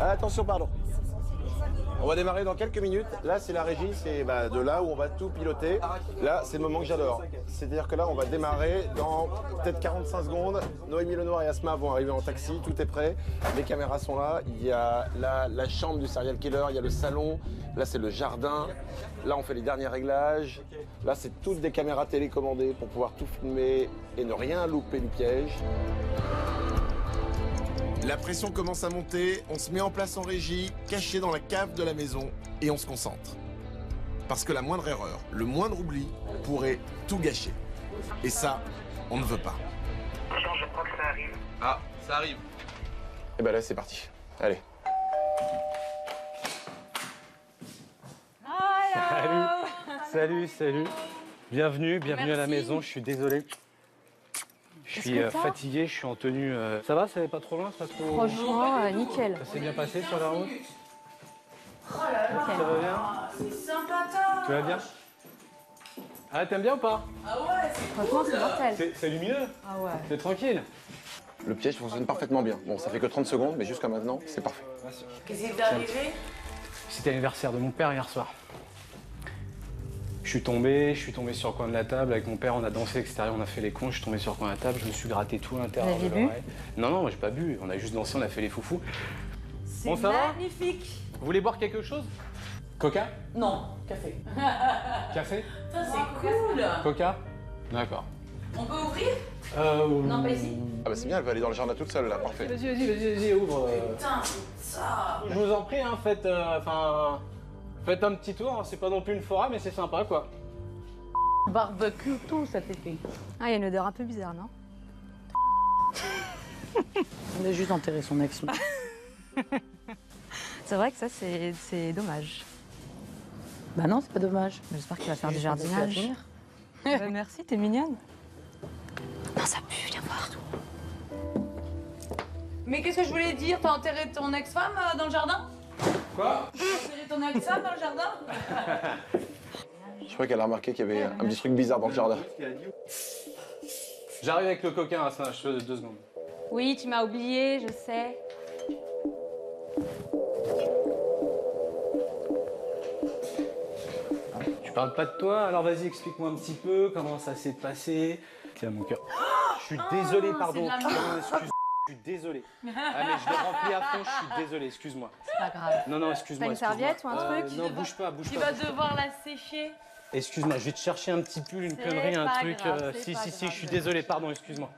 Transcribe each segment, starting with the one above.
Attention, pardon. On va démarrer dans quelques minutes. Là, c'est la régie, c'est de là où on va tout piloter. Là, c'est le moment que j'adore. C'est-à-dire que là, on va démarrer dans peut-être 45 secondes. Noémie Lenoir et Asma vont arriver en taxi, tout est prêt. Les caméras sont là. Il y a la chambre du serial killer, il y a le salon. Là, c'est le jardin. Là, on fait les derniers réglages. Là, c'est toutes des caméras télécommandées pour pouvoir tout filmer et ne rien louper du piège. La pression commence à monter, on se met en place en régie, caché dans la cave de la maison, et on se concentre. Parce que la moindre erreur, le moindre oubli, pourrait tout gâcher. Et ça, on ne veut pas. Jean, je crois que ça arrive. Ah, ça arrive. Et ben là, c'est parti. Allez. Salut. Bienvenue à la maison, je suis désolé. Je suis fatigué, je suis en tenue. Ça va, ça n'est pas trop loin, pas trop. Franchement, nickel. Ça s'est bien passé sur la route. Okay. Ça va bien? C'est sympathique. Tu vas bien? Ah, t'aimes bien ou pas? Ah ouais, Franchement, c'est mortel. C'est lumineux? Ah ouais. T'es tranquille? Le piège fonctionne parfaitement bien. Bon, ça fait que 30 secondes, mais jusqu'à maintenant, c'est parfait. qu'est-ce qui t'est arrivé? C'était l'anniversaire de mon père hier soir. Je suis tombé sur le coin de la table. Avec mon père, on a dansé à l'extérieur, on a fait les cons. Je suis tombé sur le coin de la table, je me suis gratté tout à l'intérieur. Vous aviez bu? Non, moi j'ai pas bu. On a juste dansé, on a fait les foufous. C'est Bon, ça va? magnifique. Vous voulez boire quelque chose? Coca? Non, café. Café? Ça, c'est cool. Coca? D'accord. On peut ouvrir? Non, pas ici. Ah bah c'est bien, elle va aller dans le jardin toute seule, là, parfait. Vas-y, ouvre. Putain, c'est ça. Je vous en prie, hein, faites un petit tour. Hein. C'est pas non plus une forêt, mais c'est sympa, quoi. Barbecue, tout cet été. Ah, il y a une odeur un peu bizarre, non? On a juste enterré son ex. C'est vrai que ça, c'est dommage. Bah non, c'est pas dommage. J'espère qu'il va faire du Juste jardinage. laisser Bah, merci, t'es mignonne. Non, ça pue, viens voir. Mais qu'est-ce que je voulais dire? T'as enterré ton ex-femme dans le jardin? Quoi? T'as enterré ton ex-femme dans le jardin? Je crois qu'elle a remarqué qu'il y avait un petit truc bizarre dans le jardin. J'arrive avec le coquin, hein, ça, je fais 2 secondes. Oui, tu m'as oublié, je sais. Tu parles pas de toi, alors vas-y, explique-moi un petit peu comment ça s'est passé. Tiens, mon cœur. Je suis désolé, pardon. c'est de la Non, excuse. Je suis désolé. Ah, mais je l'ai rempli à fond, je suis désolé, excuse-moi. C'est pas grave. Non, excuse-moi. T'as une serviette ou un excuse-moi. truc? Non, bouge pas. Tu vas devoir la sécher. Excuse-moi, je vais te chercher un petit pull, une C'est connerie, un pas truc. grave, c'est Si, pas je grave. suis désolé, pardon, excuse-moi.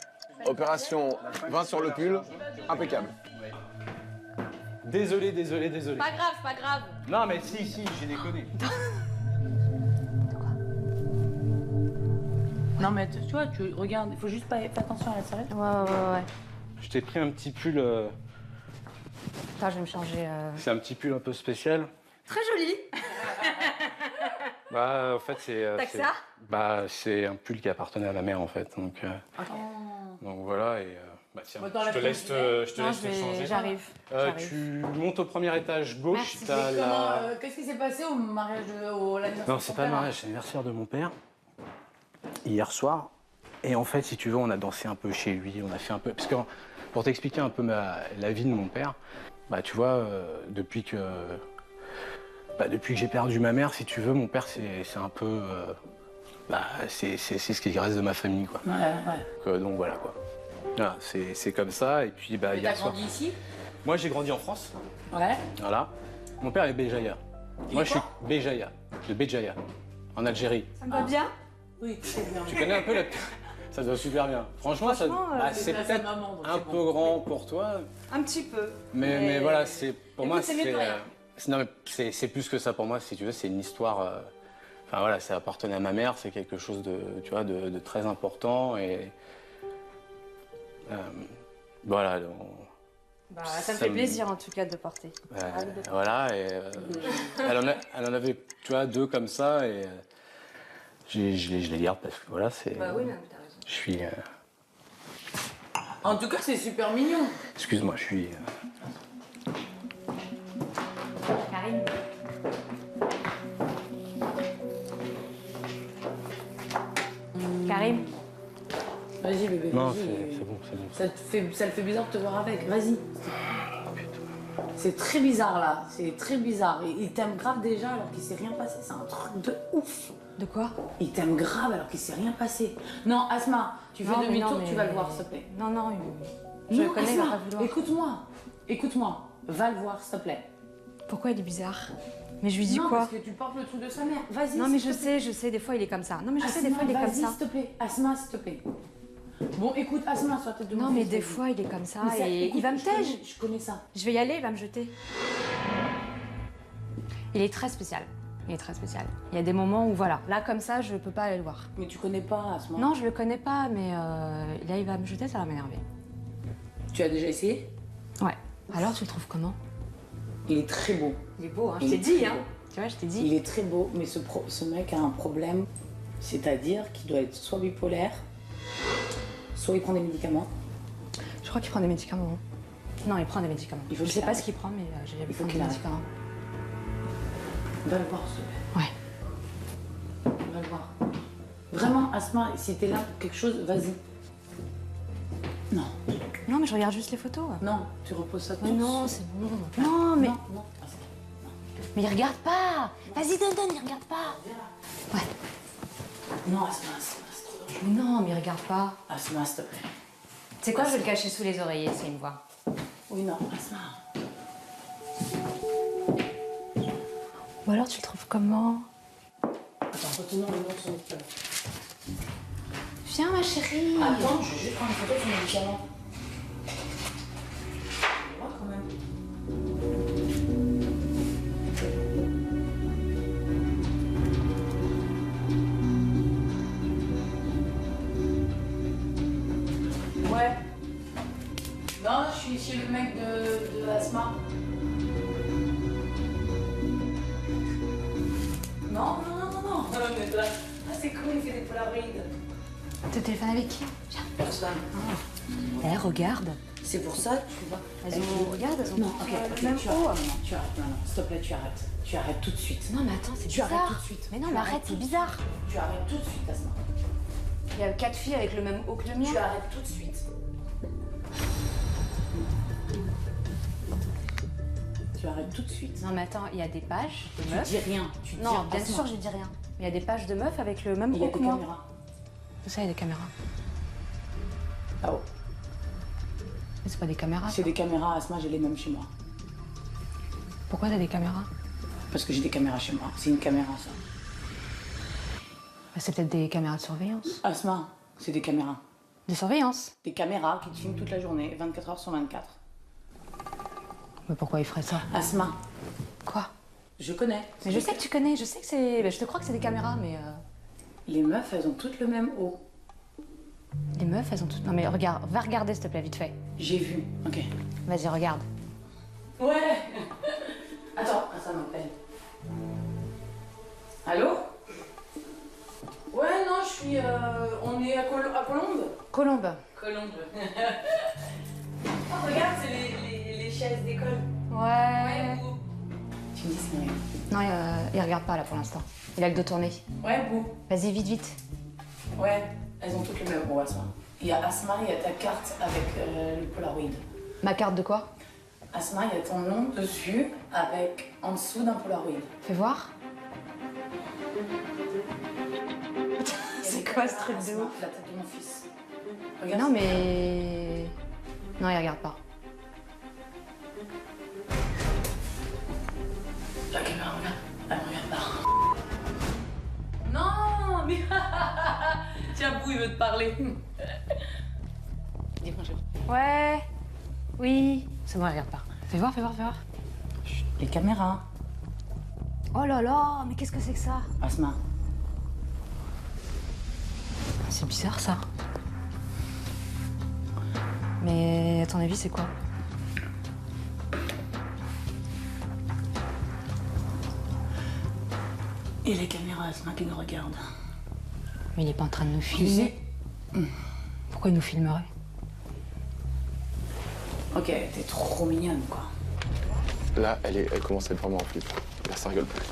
Opération 20 sur le pull, impeccable. Désolé. Pas grave, pas grave. Non, mais si, j'ai déconné. Non mais tu vois, tu regardes, il faut juste pas faire attention à la serviette. Ouais. Je t'ai pris un petit pull, Attends, je vais me changer. c'est un petit pull un peu spécial. Très joli. Bah, en fait, c'est. T'as que ça? Bah, c'est un pull qui appartenait à ma mère, en fait. Donc voilà, et. Bah, tiens, Attends, je te la laisse te Non, changer. j'arrive. Tu montes au premier étage gauche, Merci. t'as la. Qu'est-ce qui s'est passé au mariage au l'anniversaire Non, de c'est ton pas le père? mariage, c'est l'anniversaire de mon père. Hier soir. Et en fait, si tu veux, on a dansé un peu chez lui, on a fait un peu. Parce que pour t'expliquer un peu la vie de mon père, bah tu vois, depuis que j'ai perdu ma mère, si tu veux, mon père c'est un peu. C'est ce qui reste de ma famille, quoi. Ouais. Donc voilà, quoi. Voilà, c'est comme ça. Et puis bah Et hier t'as soir. grandi ici? Moi j'ai grandi en France. Ouais. Voilà. Mon père est Béjaïa. Moi je suis Béjaïa, de Béjaïa, en Algérie. Ça me va bien? Oui, c'est bien. Tu connais un peu la. Ça doit super bien. Franchement, Franchement, c'est grâce à peut-être maman, donc un c'est peu bon. grand pour toi, Un petit peu. mais voilà, c'est pour Écoute, moi c'est mieux que rien. non, mais c'est plus que ça pour moi, si tu veux, c'est une histoire. Enfin voilà, ça appartenait à ma mère, c'est quelque chose de, tu vois, de très important et voilà. Bah, ça me Ça fait me- plaisir en tout cas de porter. Voilà, et elle en avait, tu vois, 2 comme ça et je les garde parce que voilà, c'est. Bah oui, non, mais t'as raison. Je suis. En tout cas, c'est super mignon. Excuse-moi, je suis. Karine. Non, vas-y. c'est bon, c'est bon. Ça le fait bizarre de te voir avec. Vas-y. C'est très bizarre là. C'est très bizarre. Il t'aime grave déjà alors qu'il s'est rien passé. C'est un truc de ouf. De quoi? Il t'aime grave alors qu'il s'est rien passé. Non, Asma, tu fais Non, mais demi-tour, non, mais- tu vas le voir, s'il te plaît. Non, non, je le connais, il va Asma, pas vouloir. écoute-moi. Va le voir, s'il te plaît. Pourquoi il est bizarre? Mais je lui dis non, quoi? parce que tu portes le truc de sa mère. Vas-y. Non, mais s'il te plaît. je sais, des fois il est comme ça. Non, mais je sais, des Asma, fois il est comme vas-y, ça. s'il te plaît. Asma, s'il te plaît. Bon, écoute, Asma, sur la tête de mon Non, mais fils, des vas-y. fois il est comme ça Mais ça, et écoute, il va me je tège. connais- Je connais ça. Je vais y aller, il va me jeter. Il est très spécial. Il est très spécial. Il y a des moments où, voilà, là comme ça, je peux pas aller le voir. Mais tu connais pas Asma. Non, je le connais pas, mais là il va me jeter, ça va m'énerver. Tu as déjà essayé? Ouais. Alors tu le trouves comment? Il est très beau. Il est beau, hein. Je Il t'ai est dit, très hein. beau. Tu vois, je t'ai dit. Il est très beau, mais ce mec a un problème. C'est-à-dire qu'il doit être soit bipolaire, soit il prend des médicaments. Je crois qu'il prend des médicaments. hein. Non, il prend des médicaments. Il faut Je qu'il sais pas arrête. ce qu'il prend, mais j'ai Il faut prend qu'il des arrête. médicaments. Va le voir, s'il te plaît. Ouais. Va le voir. Vraiment, Asma, si t'es là pour quelque chose, vas-y. Non, Non, mais je regarde juste les photos. non, tu reposes ça tout. Mais non, c'est bon. Non, mais. Non, Asma. Mais il regarde pas. Vas-y, donne, il regarde pas. Ouais. Non, Asma, c'est trop dangereux. Mais non, mais il regarde pas. Asma, s'il te plaît. Tu sais quoi, je vais le cacher sous les oreillers s'il me voit. Oui, non, Asma. Ou alors tu le trouves comment? Attends, retenons le nom de son médicament. Viens, ma chérie. Attends, je vais juste prendre une photo de son médicament. Je vais voir quand même. Ouais. Non, je suis chez le mec de Asma. Non. Mais toi, ah, c'est cool, il fait des polaroids. T'es au téléphone avec qui? Viens. Personne. Eh, regarde. C'est pour ça que tu vas. Elles ont. Regarde, elles ont. Non, ok, le ok, même tu haut. arrêtes. Non, tu arrêtes. Non, s'il te plaît, tu arrêtes. Tu arrêtes tout de suite. Non, mais attends, c'est Tu bizarre. arrêtes tout de suite. Mais non, Tu mais arrêtes arrête, tout c'est de bizarre. Tu arrêtes tout de suite, Asma. Il y a 4 filles avec le même haut que le mien. Tu arrêtes tout de suite. Tu arrêtes tout de suite. Non, mais attends, il y a des pages de Tu meufs. dis rien. Tu dis Non, bien Asma. sûr, je dis rien. Il y a des pages de meufs avec le même Il y a haut que des moi. caméras. Tout ça, il y a des caméras. Ah oh. Mais c'est pas des caméras. C'est des caméras, Asma, j'ai les mêmes chez moi. Pourquoi t'as des caméras? Parce que j'ai des caméras chez moi. C'est une caméra, ça. Bah, c'est peut-être des caméras de surveillance. Asma, c'est des caméras. De surveillance? Des caméras qui te filment toute la journée, 24 heures sur 24. Mais pourquoi il ferait ça? Asma, Quoi? je connais. Mais je sais que tu connais, je sais que c'est. Bah, je te crois que c'est des caméras, mais. Les meufs, elles ont toutes le même haut. Les meufs, elles ont toutes. Non, mais regarde, va regarder s'il te plaît, vite fait. J'ai vu. Ok. Vas-y, regarde. Ouais. Attends, ça m'appelle. Allô? Ouais, non, je suis. On est à Colombes. Colombe. Colombes. Oh, regarde, c'est les chaises d'école. Ouais. Bou. Tu me dis, c'est rien. Non, il regarde pas là pour l'instant. Il a le dos tourné. Ouais, Bou. Vas-y, vite, vite. Ouais, elles ont toutes le même haut, Asma. Il y a Asma, il y a ta carte avec le Polaroid. Ma carte de quoi? Asma, il y a ton nom dessus avec en dessous d'un Polaroid. Fais voir. C'est quoi ce truc de Asma, ouf? la tête de mon fils. Regarde. Non, mais. Non, il regarde pas. La caméra, regarde. Elle me regarde pas. Non, mais. Tiens, Bou, il veut te parler. Dis bonjour. Ouais. Oui. C'est bon, il regarde pas. Fais voir, fais voir, fais voir. Les caméras. Oh là là, mais qu'est-ce que c'est que ça? Asma. C'est bizarre ça. Mais à ton avis, c'est quoi? Et les caméras, Asma, qui nous regardent. Mais il est pas en train de nous Tu filmer. sais. Pourquoi il nous filmerait? Ok, t'es trop mignonne, quoi. Là, elle commence à être vraiment en flip. Là, ça rigole plus.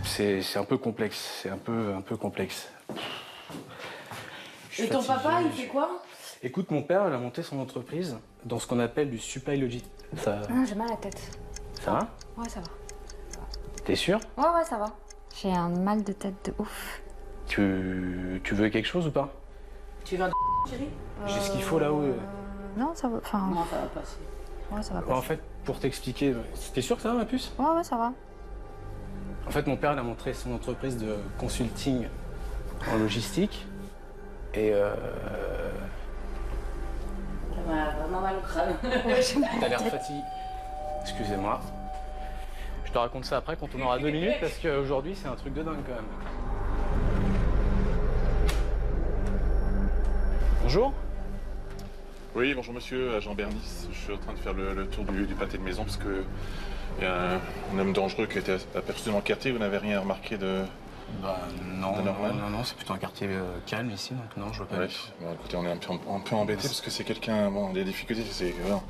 C'est un peu complexe, c'est un peu complexe. Je suis Et ton fatigué, papa, il fait quoi? Écoute, mon père, il a monté son entreprise dans ce qu'on appelle du supply logistique. Ça... Ah, j'ai mal à la tête. Ça va? Ouais, ça va. T'es sûr? Ouais, ça va. J'ai un mal de tête de ouf. Tu veux quelque chose ou pas? Tu veux un chérie? J'ai ce qu'il faut là-haut. Non, ça va. Enfin. Non, ça va passer. Ouais, ça va En passer. fait, pour t'expliquer, t'es sûr que ça va, ma puce? Ouais, ça va. En fait, mon père, il a montré son entreprise de consulting en logistique. Et T'as vraiment mal au crâne. t'as l'air fatigué. Excusez-moi. Je te raconte ça après quand on aura 2 minutes parce qu'aujourd'hui, c'est un truc de dingue quand même. Bonjour. Oui, bonjour monsieur, Jean Bernis. Je suis en train de faire le tour du pâté de maison parce que il y a un homme dangereux qui a été aperçu dans le quartier. Vous n'avez rien remarqué de... Bah non, C'est normal. non, c'est plutôt un quartier calme ici, donc non, je vois pas. Ouais. Bon, écoutez, on est un peu embêté parce que c'est quelqu'un... Bon, les difficultés, c'est que voilà,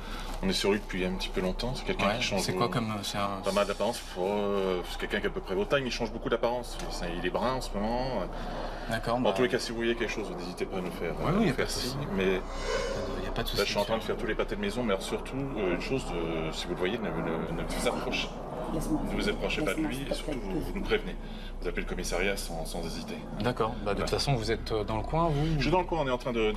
on est sur lui depuis un petit peu longtemps. C'est quelqu'un qui change... C'est quoi comme... C'est un... Pas mal d'apparence. C'est quelqu'un qui a à peu près votre taille, mais il change beaucoup d'apparence. Il est brun en ce moment. D'accord, Dans tous les cas, si vous voyez quelque chose, n'hésitez pas à nous faire. Oui, il y a faire pas de souci. Mais Il n'y a pas de souci. là, je suis en train de faire tous les pâtés de maison, mais alors surtout, une chose, si vous le voyez, ne vous approchez. Laisse-moi. Ne vous approchez pas de Laisse-moi, lui s'il et te surtout plaît. vous nous prévenez. Vous appelez le commissariat sans hésiter. D'accord, bah de toute façon, vous êtes dans le coin, vous? Je suis dans le coin, on est en train de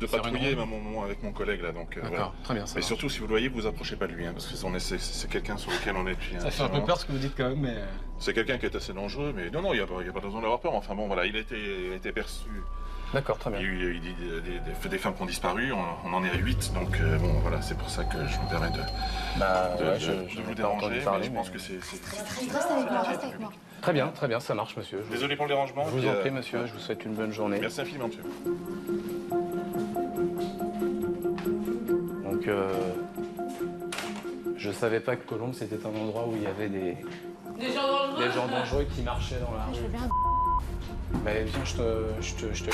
Faire patrouiller une ronde. avec mon collègue là. Donc, D'accord, voilà. très bien, ça Et va. surtout, si vous le voyez, vous approchez pas de lui, hein, parce que c'est quelqu'un sur lequel on est depuis Ça fait un peu peur ce que vous dites quand même, mais... C'est quelqu'un qui est assez dangereux, mais non, il n'y a pas besoin d'avoir peur. Enfin bon, voilà, il a été perçu. D'accord, très Il y bien. a eu des femmes qui ont disparu, on en est à 8, donc bon, voilà, c'est pour ça que je me permets de vous déranger, mais je pense que c'est... Reste avec moi, reste avec moi. Très bien, ça marche, monsieur. Désolé pour le dérangement. Je vous puis, en prie, monsieur, je vous souhaite une bonne journée. Merci infiniment, monsieur. Donc, je savais pas que Colombes, c'était un endroit où il y avait des gens dangereux qui marchaient dans la Je rue. veux bien. Mais viens, je te laisse.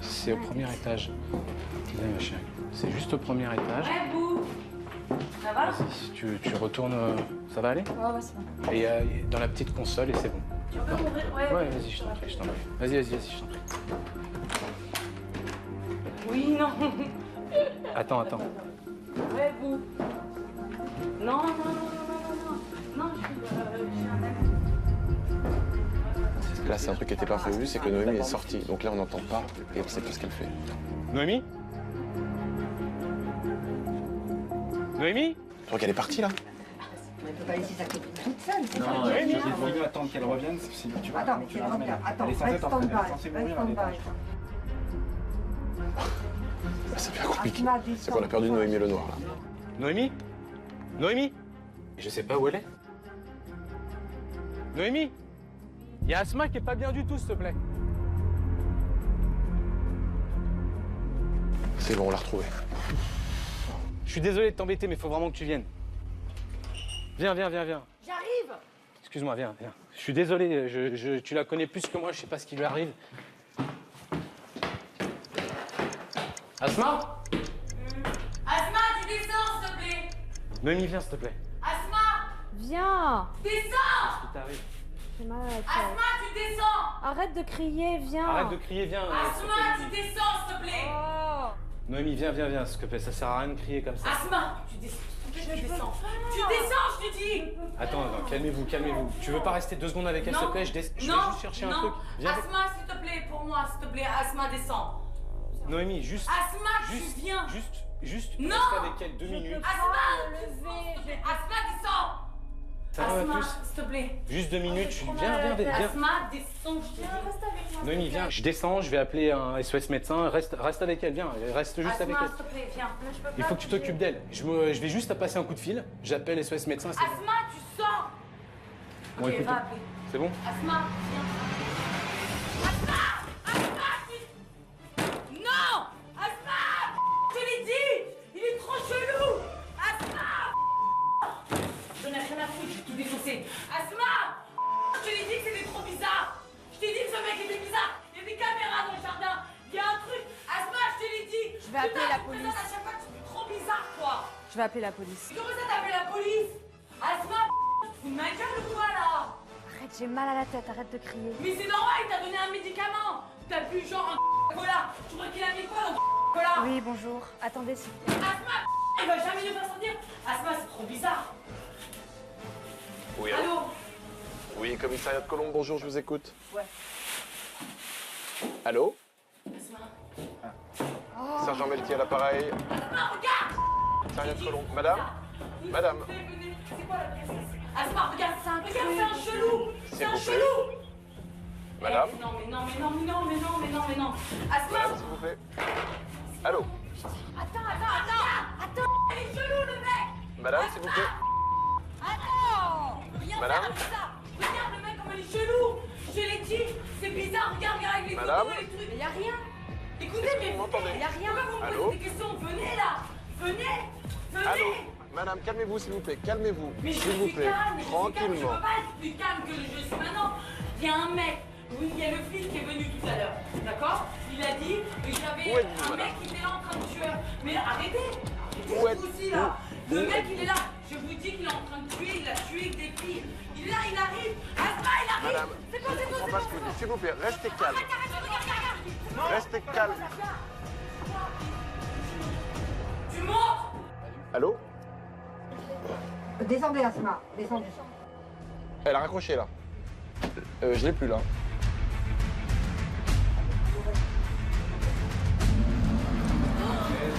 C'est au premier étage. Viens, ma chérie. C'est juste au premier étage. Ouais, bouh. Ça va? Vas-y, tu retournes. Ça va aller? Ouais, ça va. Et dans la petite console et c'est bon. Tu peux m'ouvrir? Ouais, vas-y, je t'en prie, je t'en prie. Vas-y, je t'en prie. Oui, non. Attends. Ouais, bouh. Non, je suis un ami. Là, c'est un truc qui n'était pas prévu, c'est que Noémie est sortie. Donc là, on n'entend pas et on ne sait plus ce qu'elle fait. Noémie? Noémie? Je crois qu'elle est partie là. Elle peut pas laisser sa copine toute seule, c'est ça Non, qui est il bien. faut mieux attendre qu'elle revienne, sinon tu vois. Attends, comment mais tu c'est la le ramènes. retard. Attends, Elle est censée reste être en train- elle est stand-by. censée Reste mourir à l'étage. stand-by. Ça devient compliqué. Asma, C'est qu'on a perdu Noémie Lenoir là. Noémie? Noémie? Je sais pas où elle est. Noémie? Il y a Asma qui est pas bien du tout, s'il te plaît. C'est bon, on l'a retrouvée. Je suis désolé de t'embêter, mais il faut vraiment que tu viennes. Viens. J'arrive. Excuse-moi, viens. Je suis désolé, tu la connais plus que moi, je sais pas ce qui lui arrive. Asma? Asma, tu descends, s'il te plaît. Noémie, viens, s'il te plaît. Asma, Viens. descends. Qu'est-ce qui t'arrive? J'ai mal à la tête. Asma, tu descends. Arrête de crier, viens. Arrête de crier, viens. Asma, tu descends, s'il te plaît. Oh. Noémie, viens, s'il te plaît, ça sert à rien de crier comme ça. Asma, tu descends. Tu descends. Tu descends, je te dis. Attends, calmez-vous. Tu veux pas rester 2 secondes avec elle, s'il te plaît? Je vais juste chercher un truc. Viens. Asma, s'il te plaît, pour moi, s'il te plaît. Asma, descends. Noémie, juste. Asma, Juste, tu viens. juste, Non. reste avec elle 2 minutes. Asma, Asma, descends. Ça va, Asma, plus? s'il te plaît. Juste 2 minutes, viens. Asma, descends, je te dis. Reste avec moi. Noémie, viens, je descends, je vais appeler un SOS médecin, reste avec elle, viens, reste juste avec Asma, elle. s'il te plaît, viens. Il faut que tu t'occupes d'elle. Je vais juste à passer un coup de fil, j'appelle SOS médecin, c'est bon. Asma, tu sors. Bon, Ok, écoute, va appeler. c'est bon? Asma, viens. Asma, non. Asma, je te l'ai dit. Il est trop chelou. Asma. J'en ai rien à foutre, je vais tout défoncer. Asma, je te l'ai dit que c'était trop bizarre. Je t'ai dit que ce mec était bizarre. Il y a des caméras dans le jardin. Il y a un truc. Asma, je te l'ai dit. Je vais appeler Putain, la tu te police. présentes à chaque fois que tu es trop bizarre, toi. Je vais appeler la police. Mais comment ça t'appelles la police? Asma, tu te fous de ma gueule ou quoi là? Arrête, j'ai mal à la tête, arrête de crier. Mais c'est normal, il t'a donné un médicament. T'as bu genre un cola. Tu crois qu'il a mis quoi dans Colas. Oui, bonjour. Attendez, s'il vous plaît. Asma, elle va jamais nous faire sortir. Asma, c'est trop bizarre. Oui, Allô. Oui, commissariat de Colombes, bonjour, je vous écoute. Ouais. Allô? Asma. Sergent Meltier à l'appareil. Asma, regarde. Commissariat de Colombes. Madame? Madame? C'est quoi la pièce? Asma, regarde ça. Regarde, c'est un chelou. C'est S'il un vous plaît. chelou. Madame? Non, mais non, mais non, mais non, mais non, mais non, mais non. Asma. Madame, s'il vous plaît. Allô? Attends. Il est chelou, le mec. Madame, s'il vous plaît. Attends. Regarde Madame. ça, ça. Regarde le mec comme il est chelou. Je l'ai dit. C'est bizarre. Regarde avec les Madame. photos et les trucs. Mais y a rien. Écoutez, mais Vous m'entendez? y a rien. Pourquoi vous me Allô? posez des questions? Venez là. Venez. Allô? Madame, calmez-vous, s'il vous plaît. Calmez-vous. Mais je S'il vous suis plaît. calme, je suis calme, je Tranquillement. peux pas être plus calme que je suis maintenant. Il y a un mec, oui, il y a le flic qui est venu tout à l'heure, d'accord? Il a dit que j'avais Où êtes-vous, un madame? mec qui était là en train de tuer. Mais arrêtez! Où Arrêtez êtes- vous aussi là! où- Le où mec êtes- il est là! Je vous dis qu'il est en train de tuer, il a tué des filles! Il est là, il arrive! Asma, il arrive! Madame, C'est bon, je comprends pas ce que vous dites. S'il vous plaît, restez calme. regarde! Restez calme. Tu montes! Allô? Descendez, Asma, descendez. Elle a raccroché là. Je l'ai plus là.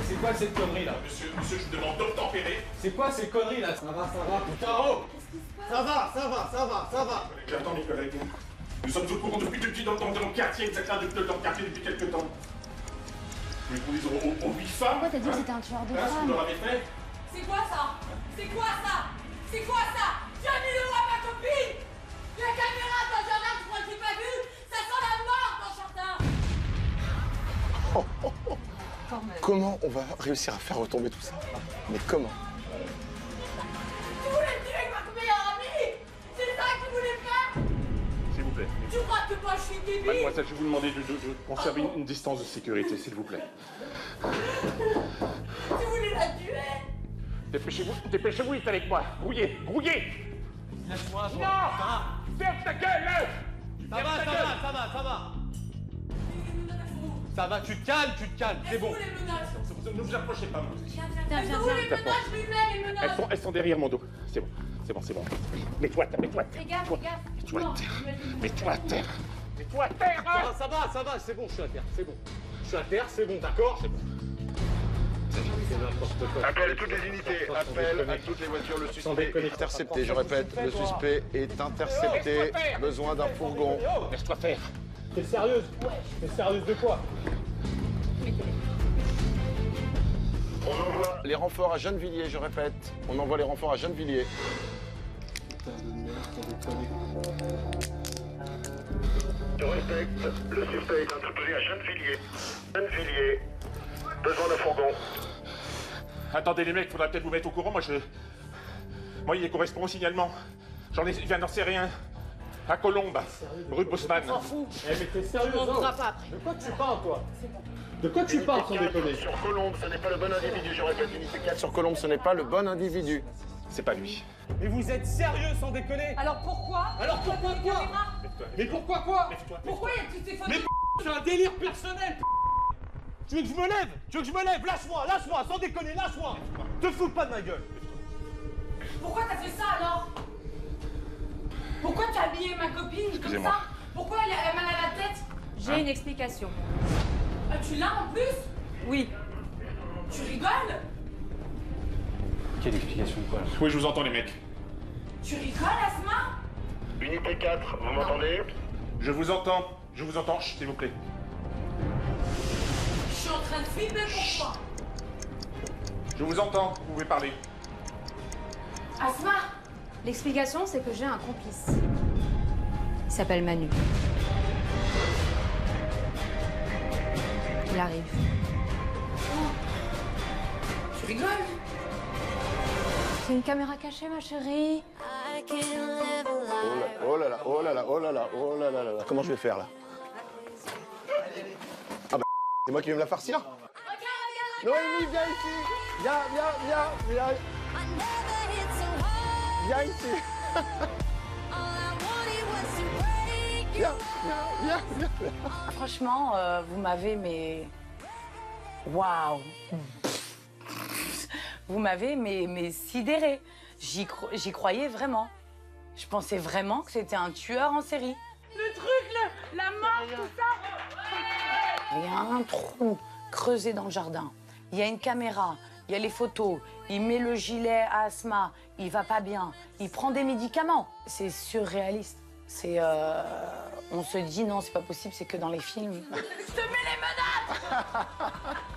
C'est quoi cette connerie là? Monsieur, je vous demande d'obtempérer. C'est quoi ces conneries là? Ça va, putain, oh! Ça va. J'attends mes collègues. Nous sommes au courant depuis dans le quartier, etc. Dans le quartier depuis quelques temps. Vous voulez qu'on dise aux 8 femmes? Pourquoi t'as dit que c'était un tueur de Hein, ce que vous femmes? leur avez fait? C'est quoi ça? C'est quoi ça? C'est quoi ça? Tu as mis le doigt à ma copine! La caméra dans le jardin, tu crois que j'ai pas vu? Ça sent la mort dans le jardin! Comment on va réussir à faire retomber tout ça? Mais comment? Tu voulais me tuer avec ma meilleure amie? C'est ça que tu voulais faire? S'il vous plaît. Tu crois que moi je suis débile? Mademoiselle, je vais vous demander de conserver une distance de sécurité, s'il vous plaît. Tu voulais la tuer? Dépêchez-vous, il est avec moi. Grouillez! Laisse-moi, Non! Ferme ta gueule! Ça va. Ça va, tu te calmes, c'est bon. Où les menaces? Ne vous approchez pas, moi. Elles sont où les menaces? Je lui mets les menaces! Elles sont derrière mon dos. C'est bon. Mets-toi à terre. Fais gaffe. Mets-toi à terre. Mets-toi à terre. Mets-toi à terre. hein. Ça va, c'est bon, je suis à terre, c'est bon. Je suis à terre, c'est bon, d'accord? C'est bon. C'est n'importe quoi. Appel à toutes les unités, appel à toutes les voitures, le suspect est intercepté, je répète, le suspect est intercepté, besoin d'un fourgon. Laisse-toi faire. T'es sérieuse? T'es sérieuse de quoi? On envoie les renforts à Gennevilliers, je répète, on envoie les renforts à Gennevilliers. Je respecte. Le suspect est interpellé à Gennevilliers. Gennevilliers. Besoin d'un fourgon. Attendez les mecs, faudra peut-être vous mettre au courant. Moi, il correspond au signalement. Je viens d'en serrer un. À Colombes, rue de Bosman. Eh mais t'es sérieuse? Oh. pas après. De quoi tu parles, toi? De quoi tu parles, sans déconner? Sur Colombes, ce n'est pas le bon individu, je répète, unité 4 sur Colombes, ce n'est pas le bon individu. C'est pas lui. Mais vous êtes sérieux, sans déconner? Alors pourquoi? Alors pourquoi quoi? Mais pourquoi quoi? Pourquoi il y a toutes ces photos? Mais c'est un délire personnel. Tu veux que je me lève? Lâche-moi, sans déconner, lâche-moi. Te fous pas de ma gueule. Pourquoi t'as fait ça alors? Pourquoi t'as habillé ma copine comme Excusez-moi. ça? Pourquoi elle a mal à la tête? J'ai une explication. Ah, tu l'as en plus? Oui. Tu rigoles? Quelle explication de quoi là? Oui, je vous entends les mecs. Tu rigoles, Asma? Unité 4, vous m'entendez? Je vous entends. Chut, s'il vous plaît. Je suis en train de filmer pour toi. Je vous entends, vous pouvez parler. Asma? L'explication, c'est que j'ai un complice. Il s'appelle Manu. Il arrive. Tu rigoles? C'est une caméra cachée, ma chérie. Oh là là, oh là là, oh là là, oh là là là là. Comment je vais faire là? Ah bah c'est moi qui vais me la farcir. Noémie, viens ici. Viens. Viens ici. Viens. Franchement, vous m'avez Waouh. Vous m'avez mais sidéré. J'y croyais vraiment. Je pensais vraiment que c'était un tueur en série. Le truc, la mort, tout ça. Il y a un trou creusé dans le jardin. Il y a une caméra. Il y a les photos. Il met le gilet à Asma. Il va pas bien. Il prend des médicaments. C'est surréaliste. C'est... On se dit non, c'est pas possible, c'est que dans les films. Je te mets les menottes.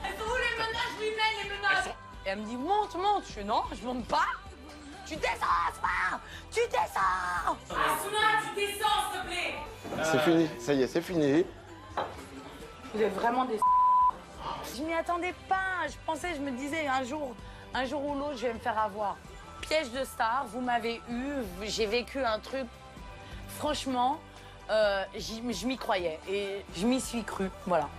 Elles sont où les menottes? Je lui mets les menottes. Et elle me dit monte, monte. Je fais non, je monte pas. Tu descends, Asma. Tu descends. Asma, tu descends, s'il te plaît. C'est fini, ça y est, c'est fini. Vous êtes vraiment des... Je m'y attendais pas. Je me disais un jour ou l'autre, je vais me faire avoir. Piège de star, vous m'avez eu, j'ai vécu un truc. Franchement, je m'y croyais et je m'y suis cru, voilà.